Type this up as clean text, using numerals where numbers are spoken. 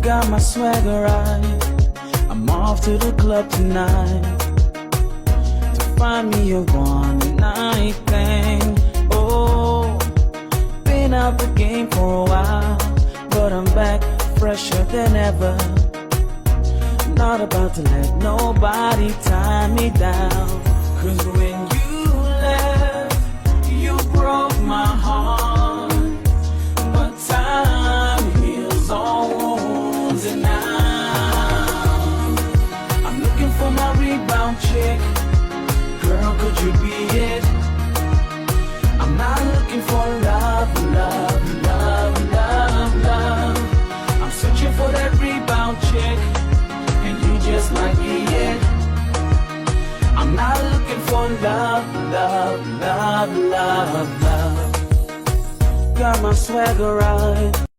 Got my swagger right. I'm off to the club tonight to find me a one night thing. Oh, been out the game for a while, but I'm back fresher than ever. Not about to let nobody tie me down. 'Cause when you left, you broke my heart. But time heals all wounds, and now I'm looking for my rebound chick. Girl, could you be it? I'm not looking for love, love, love, love, love. I'm searching for that rebound chick, and you just might be it. I'm not looking for love, love, love, love, love. Got my swagger right.